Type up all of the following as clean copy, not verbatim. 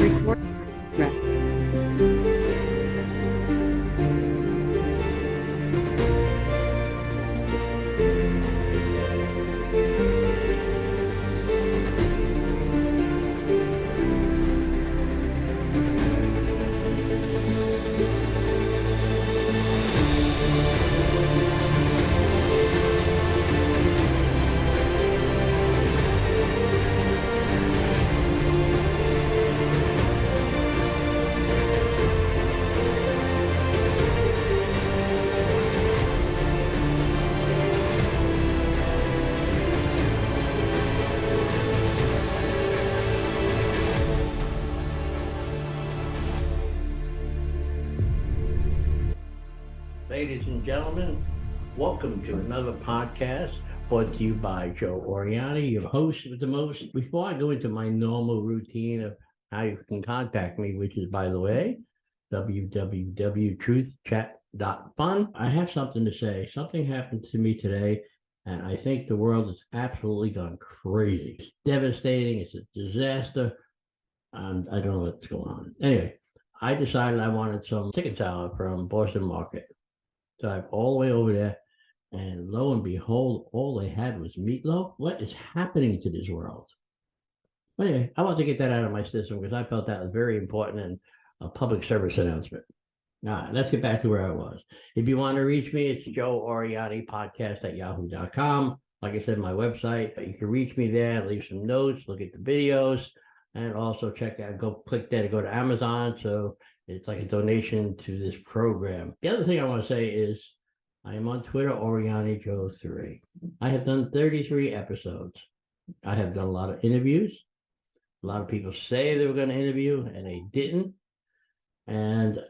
Record. Ladies and gentlemen, welcome to another podcast brought to you by Joe Oriani, your host with the most. Before I go into my normal routine of how you can contact me, which is, by the way, www.truthchat.fun, I have something to say. Something happened to me today, and I think the world has absolutely gone crazy. It's devastating. It's a disaster. I don't know what's going on. Anyway, I decided I wanted some chicken salad from Boston Market. Drive all the way over there, and lo and behold, all they had was meatloaf. What is happening to this world? Anyway, I want to get that out of my system because I felt that was very important and a public service announcement. All right, let's get back to where I was. If you want to reach me, it's Joe Oriani Podcast at yahoo.com. Like I said, my website, you can reach me there, leave some notes, look at the videos, and also check out, go click there to go to Amazon. So it's like a donation to this program. The other thing I want to say is I am on Twitter, OrianiJoe3. I have done 33 episodes. I have done a lot of interviews. A lot of people say they were going to interview and they didn't. And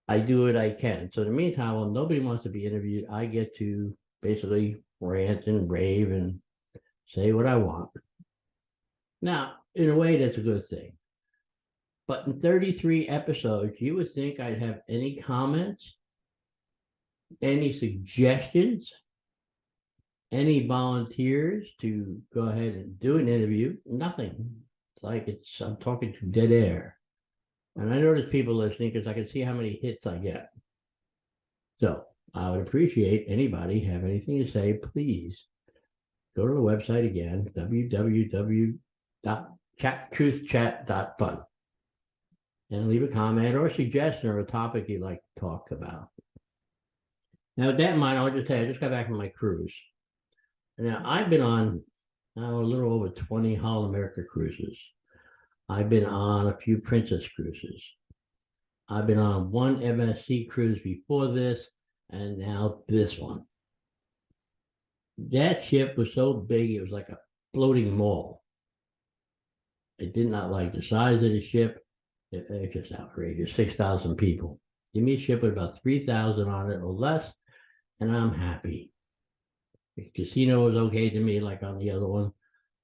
I do what I can. So in the meantime, while nobody wants to be interviewed, I get to basically rant and rave and say what I want. Now, in a way, that's a good thing. But in 33 episodes, you would think I'd have any comments, any suggestions, any volunteers to go ahead and do an interview. Nothing. It's like I'm talking to dead air. And I know there's people listening because I can see how many hits I get. So I would appreciate anybody have anything to say, please go to the website again, www.truthchat.fun. And leave a comment or a suggestion or a topic you'd like to talk about. Now, with that in mind, I'll just tell you, I just got back from my cruise. Now, I've been on a little over 20 Holland America cruises. I've been on a few Princess cruises. I've been on one MSC cruise before this, and now this one. That ship was so big, it was like a floating mall. I did not like the size of the ship. It's just outrageous. 6,000 people. Give me a ship with about 3,000 on it or less, and I'm happy. The casino was okay to me, like on the other one,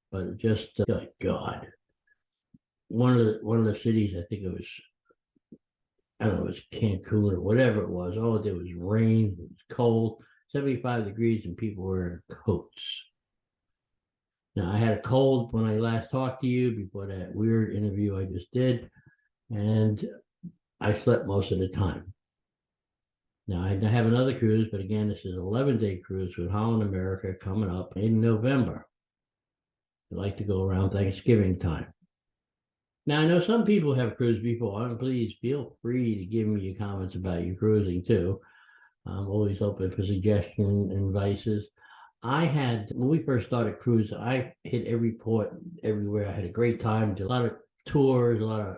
but just God. One of the cities, I think it was, I don't know, it was Cancun or whatever it was. All there was rain, it was cold, 75 degrees, and people were in coats. Now, I had a cold when I last talked to you before that weird interview I just did. And I slept most of the time. Now, I have another cruise, but again, this is an 11-day cruise with Holland America coming up in November. I like to go around Thanksgiving time. Now, I know some people have cruised before, and please feel free to give me your comments about your cruising too. I'm always open for suggestions and advices. When we first started cruising, I hit every port everywhere. I had a great time, did a lot of tours, a lot of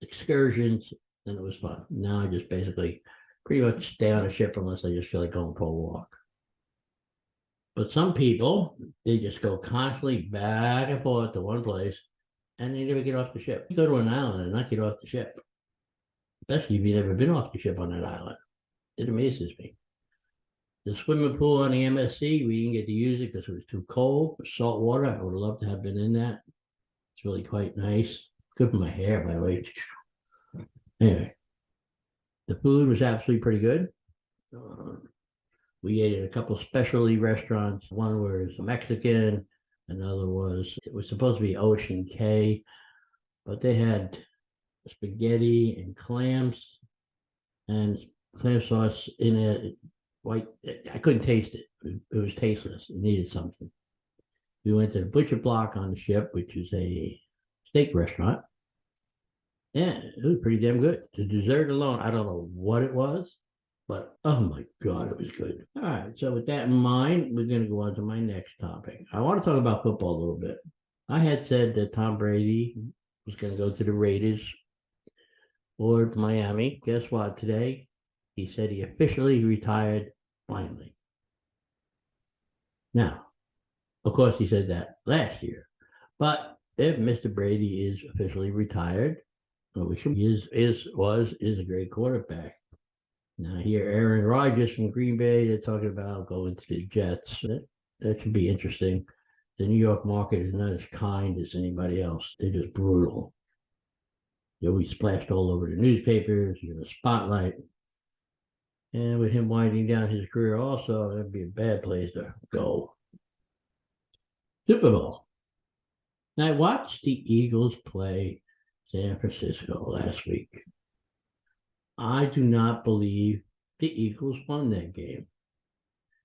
excursions, and it was fun. Now I just basically pretty much stay on a ship unless I just feel like going for a walk. But some people, they just go constantly back and forth to one place and they never get off the ship. You go to an island and not get off the ship, especially if you've never been off the ship on that island. It amazes me. The swimming pool on the MSC, we didn't get to use it because it was too cold. Salt water, I would have loved to have been in that. It's really quite nice. Good for my hair, by the way. Anyway, the food was absolutely pretty good. We ate at a couple specialty restaurants. One was Mexican, Another it was supposed to be Ocean K, but they had spaghetti and clams and clam sauce in it. White, I couldn't taste it. It was tasteless. It needed something. We went to the Butcher Block on the ship, which is a steak restaurant. Yeah, it was pretty damn good. The dessert alone, I don't know what it was, but oh my God, it was good. All right, so with that in mind, we're going to go on to my next topic. I want to talk about football a little bit. I had said that Tom Brady was going to go to the Raiders or Miami. Guess what? Today, he said he officially retired finally. Now, of course, he said that last year, but if Mr. Brady is officially retired, which he is a great quarterback. Now here, Aaron Rodgers from Green Bay, they're talking about going to the Jets. That should be interesting. The New York market is not as kind as anybody else. They're just brutal. They'll be splashed all over the newspapers, in the spotlight. And with him winding down his career also, that'd be a bad place to go. Super Bowl. Now, I watched the Eagles play San Francisco last week. I do not believe the Eagles won that game.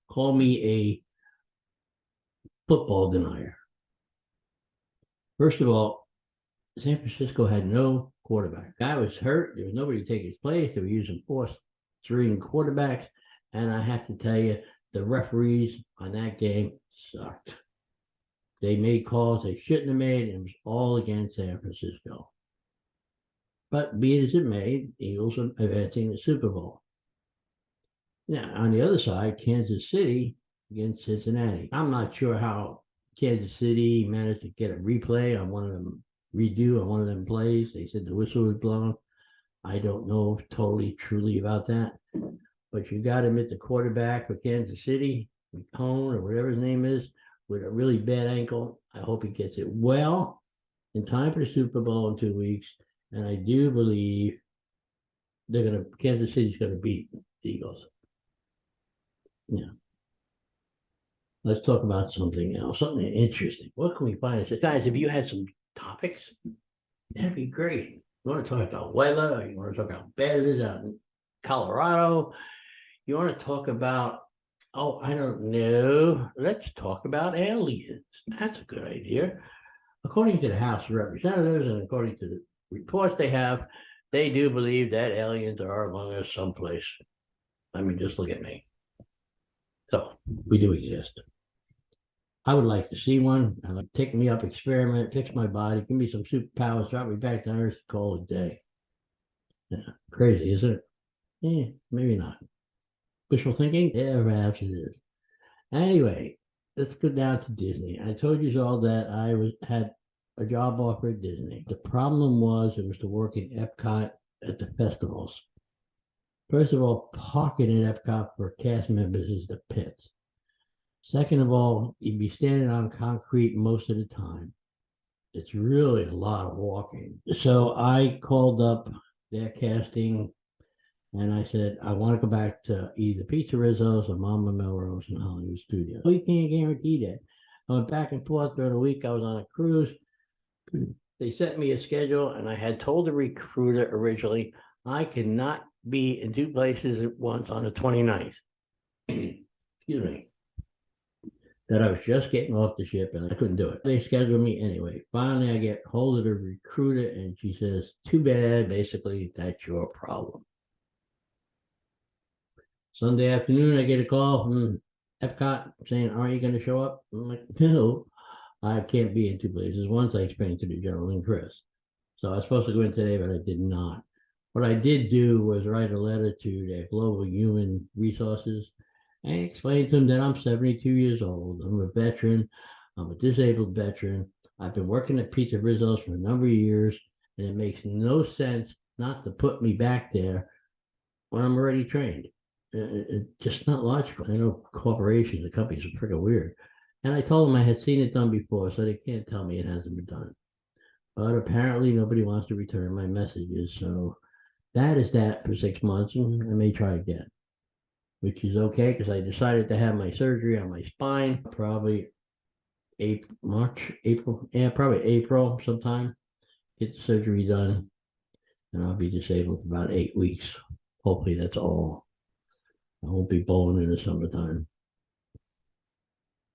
Call me a football denier. First of all, San Francisco had no quarterback. Guy was hurt. There was nobody to take his place. They were using fourth string quarterbacks. And I have to tell you, the referees on that game sucked. They made calls they shouldn't have made, and it was all against San Francisco. But be it as it may, the Eagles are advancing the Super Bowl. Now, on the other side, Kansas City against Cincinnati. I'm not sure how Kansas City managed to get a replay on one of them, redo on one of them plays. They said the whistle was blown. I don't know totally, truly about that. But you got to admit the quarterback for Kansas City, Cone or whatever his name is, with a really bad ankle. I hope he gets it well in time for the Super Bowl in 2 weeks. And I do believe Kansas City's going to beat the Eagles. Yeah. Let's talk about something else, something interesting. What can we find? Guys, if you had some topics, that'd be great. You want to talk about weather? You want to talk about how bad it is out in Colorado? You want to talk about, I don't know. Let's talk about aliens. That's a good idea. According to the House of Representatives and according to the reports they have, they do believe that aliens are among us someplace. I mean, just look at me. So we do exist. I would like to see one. I'd like to take me up, experiment, fix my body, give me some superpowers, drop me back to Earth, call it a day. Yeah, crazy, isn't it? Maybe not. Wishful thinking? Yeah, perhaps it is. Anyway, let's go down to Disney. I told you all that I had a job offer at Disney. The problem was it was to work in Epcot at the festivals. First of all, parking at Epcot for cast members is the pits. Second of all, you'd be standing on concrete most of the time. It's really a lot of walking. So I called up their casting and I said, I want to go back to either Pizza Rizzo's or Mama Melrose in Hollywood Studios. Oh, you can't guarantee that. I went back and forth during the week. I was on a cruise. They sent me a schedule, and I had told the recruiter originally, I cannot be in two places at once on the 29th. Excuse me. That I was just getting off the ship and I couldn't do it. They scheduled me anyway. Finally, I get hold of the recruiter and she says, too bad, basically, that's your problem. Sunday afternoon, I get a call from Epcot saying, aren't you going to show up? I'm like, no, I can't be in two places. Once I explained to the gentleman, Chris. So I was supposed to go in today, but I did not. What I did do was write a letter to the Global Human Resources and explain to them that I'm 72 years old. I'm a veteran. I'm a disabled veteran. I've been working at Pizza Rizzo's for a number of years, and it makes no sense not to put me back there when I'm already trained. It's just not logical. I know corporations, the companies are freaking weird. And I told them I had seen it done before, so they can't tell me it hasn't been done. But apparently nobody wants to return my messages. So that is that for 6 months, and I may try again, which is okay because I decided to have my surgery on my spine probably April, yeah, probably April sometime. Get the surgery done, and I'll be disabled for about 8 weeks. Hopefully, that's all. I won't be bowling in the summertime.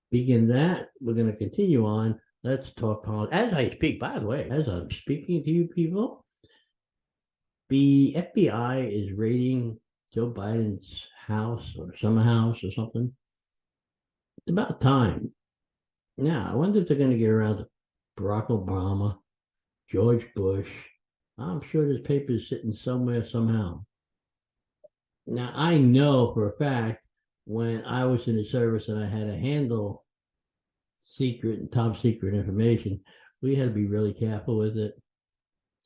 Speaking of that, we're going to continue on. Let's talk politics. As I speak, by the way, as I'm speaking to you people, the FBI is raiding Joe Biden's house or summer house or something. It's about time. Now, I wonder if they're going to get around to Barack Obama, George Bush. I'm sure this paper is sitting somewhere somehow. Now, I know for a fact when I was in the service and I had to handle secret and top secret information, we had to be really careful with it.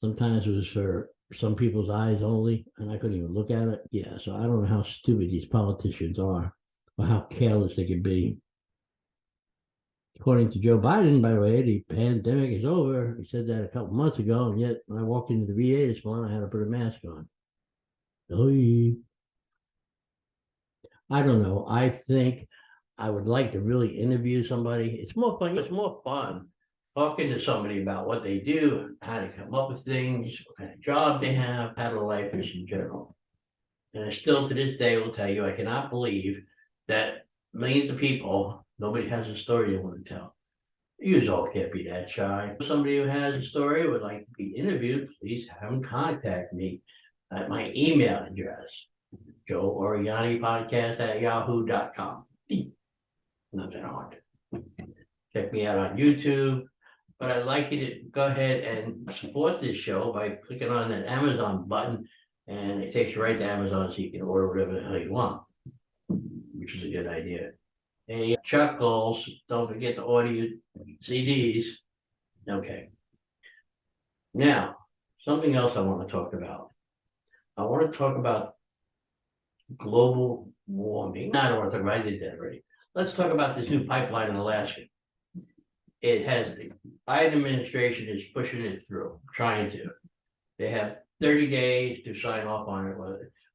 Sometimes it was for some people's eyes only, and I couldn't even look at it. Yeah, so I don't know how stupid these politicians are or how careless they can be. According to Joe Biden, by the way, the pandemic is over. He said that a couple months ago, and yet when I walked into the VA this morning, I had to put a mask on. I don't know. I think I would like to really interview somebody. It's more fun. It's more fun talking to somebody about what they do, how to come up with things, what kind of job they have, how their life is in general. And I still to this day will tell you, I cannot believe that millions of people, nobody has a story they want to tell. You all can't be that shy. If somebody who has a story would like to be interviewed, please have them contact me at my email address, joeorianipodcast@yahoo.com. Nothing hard. Check me out on YouTube. But I'd like you to go ahead and support this show by clicking on that Amazon button, and it takes you right to Amazon so you can order whatever the hell you want, which is a good idea. Hey, Chuckles, don't forget to order your CDs. Okay. Now, something else I want to talk about. I want to talk about global warming. I don't want to talk about, I did that already. Let's talk about this new pipeline in Alaska. It has, the Biden administration is pushing it through, trying to. They have 30 days to sign off on it.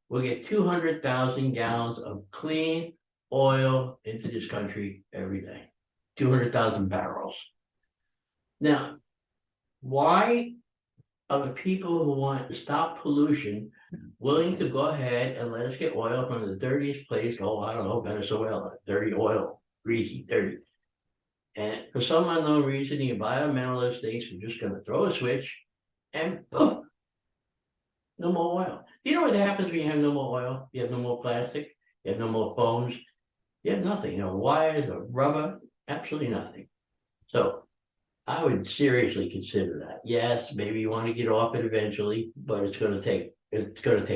We'll get 200,000 gallons of clean oil into this country every day. 200,000 barrels. Now, why are the people who want to stop pollution willing to go ahead and let us get oil from the dirtiest place? Oh, I don't know, Venezuela, dirty oil, greasy, dirty. And for some unknown reason, the environmentalist thinks we're just going to throw a switch and boom, no more oil. You know what happens when you have no more oil? You have no more plastic, you have no more phones, you have nothing, no wires or rubber, absolutely nothing. So I would seriously consider that. Yes, maybe you want to get off it eventually, but it's going to take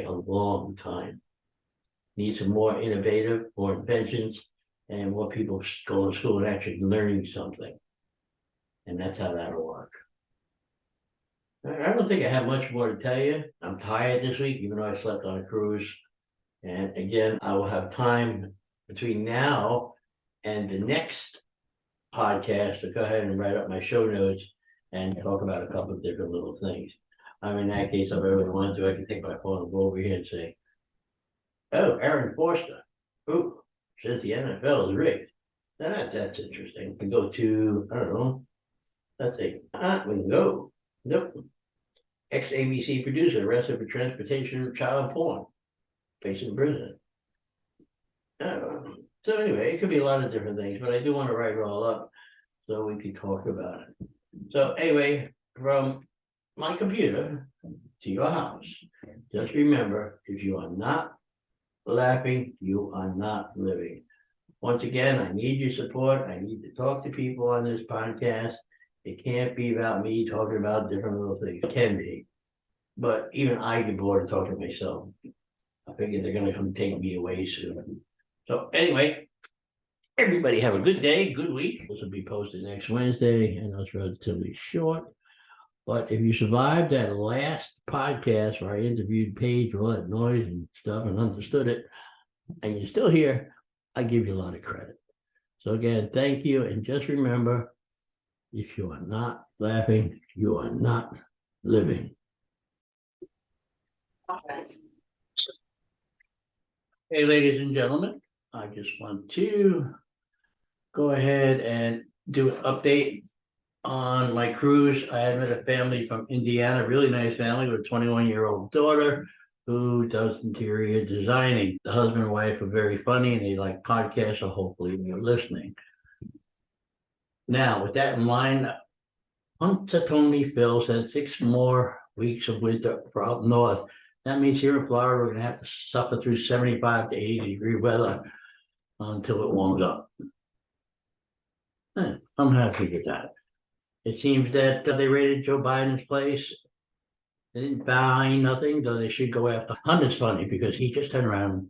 a long time. Need some more innovative, more inventions, and more people go to school and actually learning something. And that's how that'll work. I don't think I have much more to tell you. I'm tired this week, even though I slept on a cruise. And again, I will have time between now and the next podcast to go ahead and write up my show notes and talk about a couple of different little things. In that case, if I really wanted to, I can take my phone and go over here and say, oh, Aaron Forster. Ooh, says the NFL is rigged. Now that's interesting. We go to, I don't know, let's see. We can go. Nope. Ex-ABC producer arrested for transportation of child porn. Facing prison. So anyway, it could be a lot of different things, but I do want to write it all up so we can talk about it. So anyway, from my computer to your house, just remember, if you are not laughing, you are not living. Once again, I need your support. I need to talk to people on this podcast. It can't be about me talking about different little things. It can be. But even I get bored of talking to myself. I figure they're going to come take me away soon. So anyway, everybody have a good day, good week. This will be posted next Wednesday, and it's relatively short. But if you survived that last podcast where I interviewed Paige with all that noise and stuff and understood it, and you're still here, I give you a lot of credit. So again, thank you. And just remember, if you are not laughing, you are not living. Hey, ladies and gentlemen, I just want to go ahead and do an update on my cruise. I had met a family from Indiana, really nice family with a 21-year-old daughter who does interior designing. The husband and wife are very funny and they like podcasts, so hopefully you're listening. Now, with that in mind, Punta Tony Phil said 6 more weeks of winter for up north. That means here in Florida, we're gonna have to suffer through 75 to 80-degree weather until it warms up. I'm happy with that. It seems that they raided Joe Biden's place. They didn't find nothing, though they should go after Hunter's funny because he just turned around and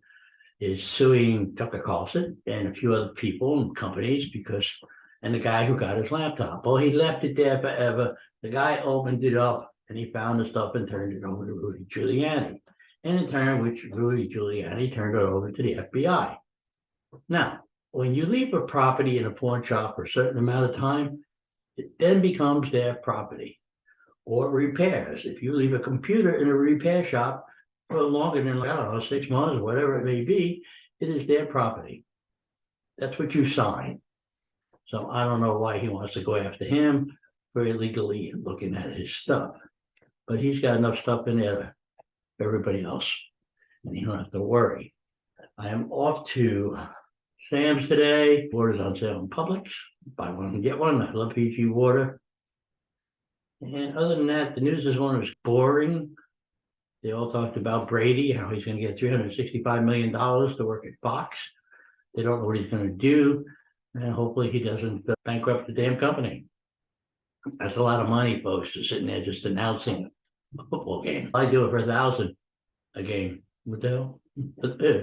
is suing Tucker Carlson and a few other people and companies and the guy who got his laptop. Well, he left it there forever. The guy opened it up and he found the stuff and turned it over to Rudy Giuliani. And in turn, which Rudy Giuliani turned it over to the FBI. Now, when you leave a property in a pawn shop for a certain amount of time, it then becomes their property. Or repairs. If you leave a computer in a repair shop for longer than, I don't know, 6 months or whatever it may be, it is their property. That's what you sign. So I don't know why he wants to go after him for illegally looking at his stuff. But he's got enough stuff in there for everybody else. And you don't have to worry. I am off to Sam's today. Water's on sale in Publix. Buy one and get one. I love PG water. And other than that, the news this morning was boring. They all talked about Brady, how he's going to get $365 million to work at Fox. They don't know what he's going to do. And hopefully he doesn't bankrupt the damn company. That's a lot of money, folks, to sitting there just announcing a football game. I do it for $1,000 a game. What the hell?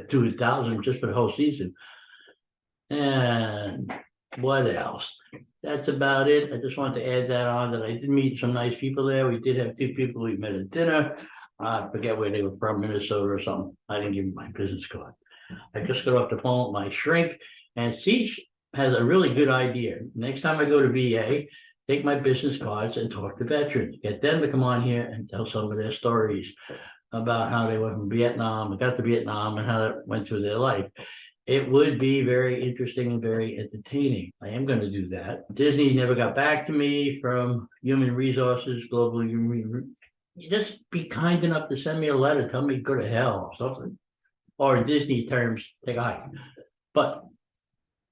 2,000 just for the whole season. And what else? That's about it. I just wanted to add that on, that I did meet some nice people there. We did have 2 people we met at dinner. I forget where they were from, Minnesota or something. I didn't give them my business card. I just got off the phone with my shrink, and she has a really good idea. Next time I go to VA, take my business cards and talk to veterans. Get them to come on here and tell some of their stories about how they went from Vietnam, got to Vietnam, and how it went through their life. It would be very interesting and very entertaining. I am going to do that. Disney never got back to me from Human Resources, Global Human. You just be kind enough to send me a letter, tell me go to hell or something. Or in Disney terms, take a hike. But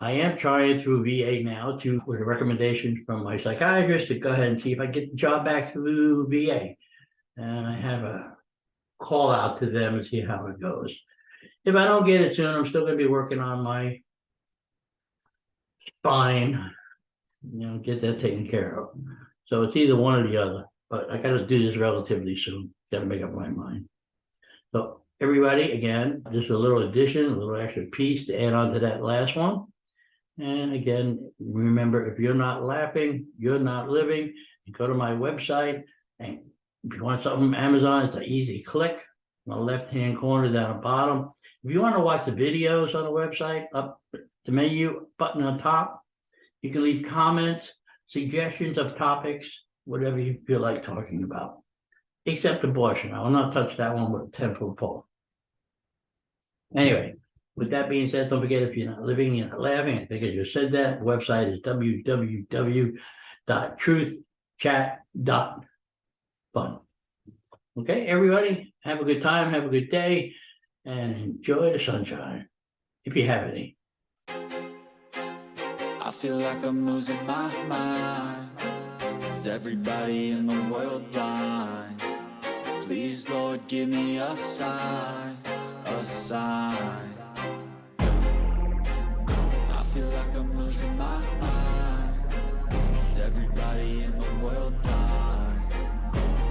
I am trying through VA now with a recommendation from my psychiatrist to go ahead and see if I get the job back through VA. And I have a call out to them and see how it goes. If I don't get it soon, I'm still going to be working on my spine, get that taken care of. So it's either one or the other, but I got to do this relatively soon. Got to make up my mind. So everybody, again, just a little addition, a little extra piece to add on to that last one. And again, remember, if you're not laughing, you're not living. You go to my website, and if you want something from Amazon, it's an easy click on the left-hand corner down the bottom. If you want to watch the videos on the website, up the menu button on top, you can leave comments, suggestions of topics, whatever you feel like talking about, except abortion. I will not touch that one with a 10-foot pole. Anyway, with that being said, don't forget, if you're not living, you're not laughing. I think I just said that. The website is www.truthchat.fun. Okay, everybody, have a good time, have a good day, and enjoy the sunshine, if you have any. I feel like I'm losing my mind. Is everybody in the world blind? Please, Lord, give me a sign, a sign. I feel like I'm losing my mind. Is everybody in the world blind?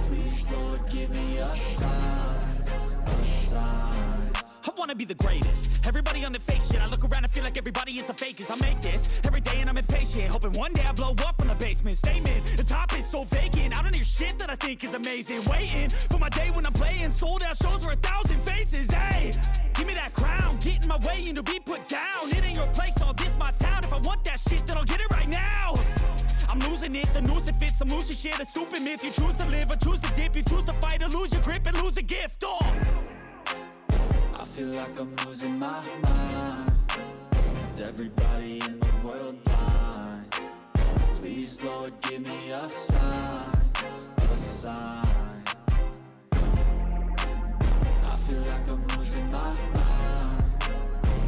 Please, Lord, give me a sign, a sign. I wanna be the greatest. Everybody on the fake shit. I look around and feel like everybody is the fakest. I make this every day and I'm impatient, hoping one day I blow up from the basement. Statement, the top is so vacant. I don't hear shit that I think is amazing. Waiting for my day when I'm playing sold out shows for 1,000 faces. Hey, give me that crown, get in my way and to be put down. It ain't your place, all this my town. If I want that shit, then I'll get it right now. I'm losing it, the noose it fits, I'm losing shit. A stupid myth, you choose to live or choose to dip. You choose to fight or lose your grip and lose a gift. I feel like I'm losing my mind. Is everybody in the world blind? Please, Lord, give me a sign, a sign. I feel like I'm losing my mind.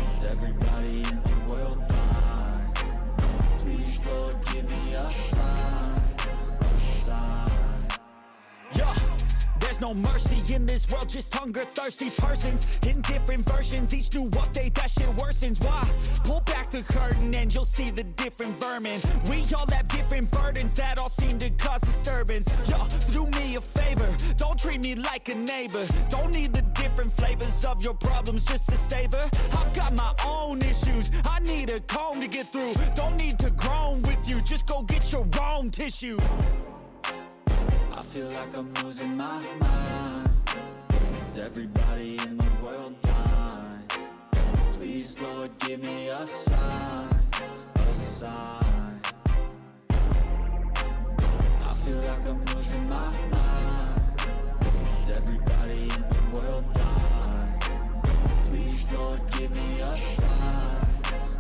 Is everybody in the world blind? Please, Lord, give me a sign, a sign. Yeah, there's no mercy in this world, just hunger-thirsty persons in different versions. Each new update, that shit worsens. Why? Pull back the curtain and you'll see the different vermin. We all have different burdens that all seem to cause disturbance. Yo, do me a favor, don't treat me like a neighbor. Don't need the different flavors of your problems just to savor. I've got my own issues, I need a comb to get through. Don't need to groan with you, just go get your own tissue. I feel like I'm losing my mind. Is everybody in the world blind? Please, Lord, give me a sign, a sign. I feel like I'm losing my mind. Is everybody in the world blind? Please, Lord, give me a sign,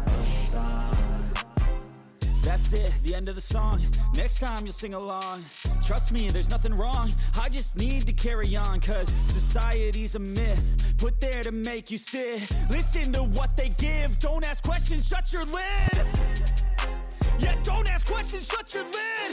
a sign. That's it, the end of the song. Next time you'll sing along. Trust me, there's nothing wrong. I just need to carry on, cause society's a myth put there to make you sit. Listen to what they give. Don't ask questions, shut your lid. Yeah, don't ask questions, shut your lid.